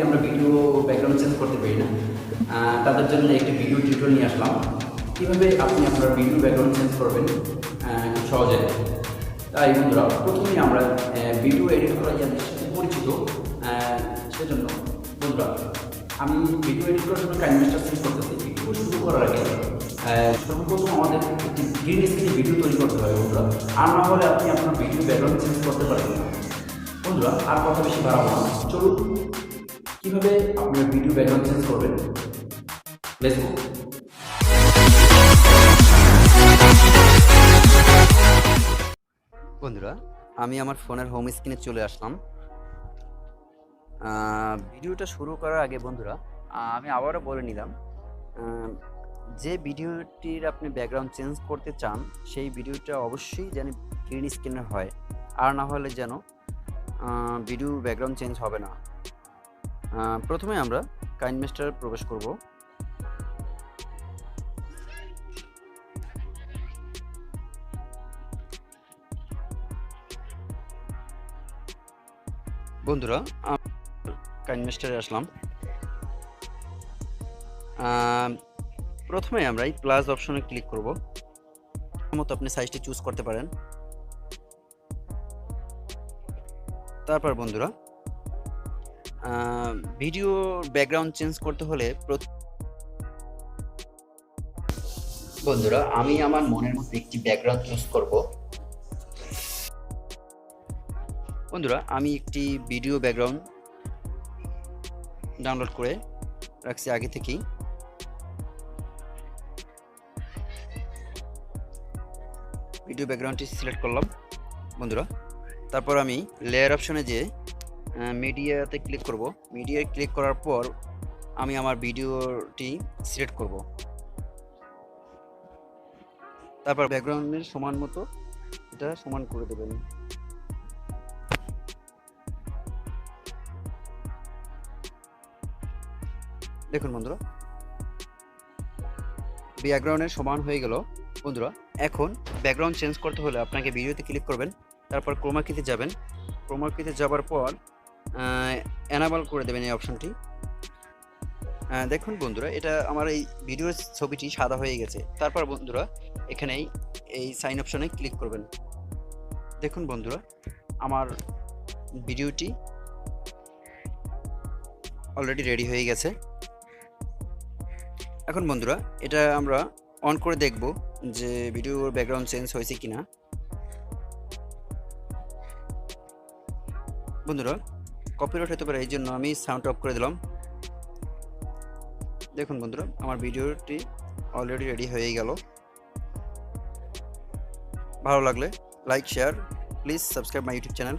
অনেকেই আমরা video background change করতে পারি না, তাদের জন্য একটি ভিডিও টিউটোরিয়াল নিয়ে আসলাম কীভাবে আপনি আপনার ভিডিও ব্যাকগ্রাউন্ড চেঞ্জ করবেন খুব সহজে। তাই বন্ধুরা, প্রথমেই আমরা ভিডিও এডিট করা যাদের সাথে পরিচিত, সেজন্য বন্ধুরা আমি ভিডিও এডিট করার জন্য কাইনমাস্টার সেট করতেছি। ভিডিও শুরু করার আগে সর্বপ্রথম আমাদের একটি গ্রিন স্ক্রিনে ভিডিও তৈরি করতে হবে বন্ধুরা, আর না হলে আপনি আপনার ভিডিও ব্যাকগ্রাউন্ড চেঞ্জ করতে পারবেন না। বন্ধুরা আর কথা বেশি বাড়াবো না, চলুন কীভাবে আপনার ভিডিও ব্যাকগ্রাউন্ড চেঞ্জ করবেন, লেটস গো। বন্ধুরা আমি আমার ফোনের হোম স্ক্রিনে চলে আসলাম। ভিডিওটা শুরু করার আগে বন্ধুরা আমি আবারও বলে নিলাম, যে ভিডিওটির আপনি ব্যাকগ্রাউন্ড চেঞ্জ করতে চান সেই ভিডিওটা অবশ্যই যেন গ্রিন স্ক্রিনের হয়, আর না হলে যেন ভিডিও ব্যাকগ্রাউন্ড চেঞ্জ হবে না। প্রথমে আমরা কাইনমাস্টারে প্রবেশ করব। বন্ধুরা কাইনমাস্টারে আসলাম। প্রথমে আমরা এই প্লাস অপশনে ক্লিক করব। মতো আপনি সাইজটি চুজ করতে পারেন। তারপর বন্ধুরা ভিডিও ব্যাকগ্রাউন্ড চেঞ্জ করতে হলে বন্ধুরা আমি আমার মনের মতো একটি ব্যাকগ্রাউন্ড চুজ করব। বন্ধুরা আমি একটি ভিডিও ব্যাকগ্রাউন্ড ডাউনলোড করে রাখছি আগে থেকেই। ভিডিও ব্যাকগ্রাউন্ডটি সিলেক্ট করলাম বন্ধুরা। তারপর আমি লেয়ার অপশনে যেয়ে মিডিয়াতে ক্লিক করব। মিডিয়ায় ক্লিক করার পর আমি আমার ভিডিওটি সিলেক্ট করব। তারপর ব্যাকগ্রাউন্ডের সমান মতো এটা সমান করে দেবেন। দেখুন বন্ধুরা ব্যাকগ্রাউন্ডের সমান হয়ে গেল। বন্ধুরা এখন ব্যাকগ্রাউন্ড চেঞ্জ করতে হলে আপনাকে ভিডিওতে ক্লিক করবেন, তারপর ক্রোমা কিতে যাবেন। ক্রোমা কিতে যাবার পর এনাবল করে দেবেন এই অপশনটি। দেখুন বন্ধুরা এটা আমার এই ভিডিওর ছবিটি সাদা হয়ে গেছে। তারপর বন্ধুরা এখানেই এই সাইন অপশনে ক্লিক করবেন। দেখুন বন্ধুরা আমার ভিডিওটি অলরেডি রেডি হয়ে গেছে। এখন বন্ধুরা এটা আমরা অন করে দেখব যে ভিডিওর ব্যাকগ্রাউন্ড চেঞ্জ হয়েছে কিনা। বন্ধুরা কপিরাইট হতে পারে, এই জন্য আমি সাউন্ড অফ করে দিলাম। দেখুন বন্ধুরা আমার ভিডিওটি অলরেডি রেডি হয়ে গেল। ভালো লাগলে like share, please subscribe my YouTube channel.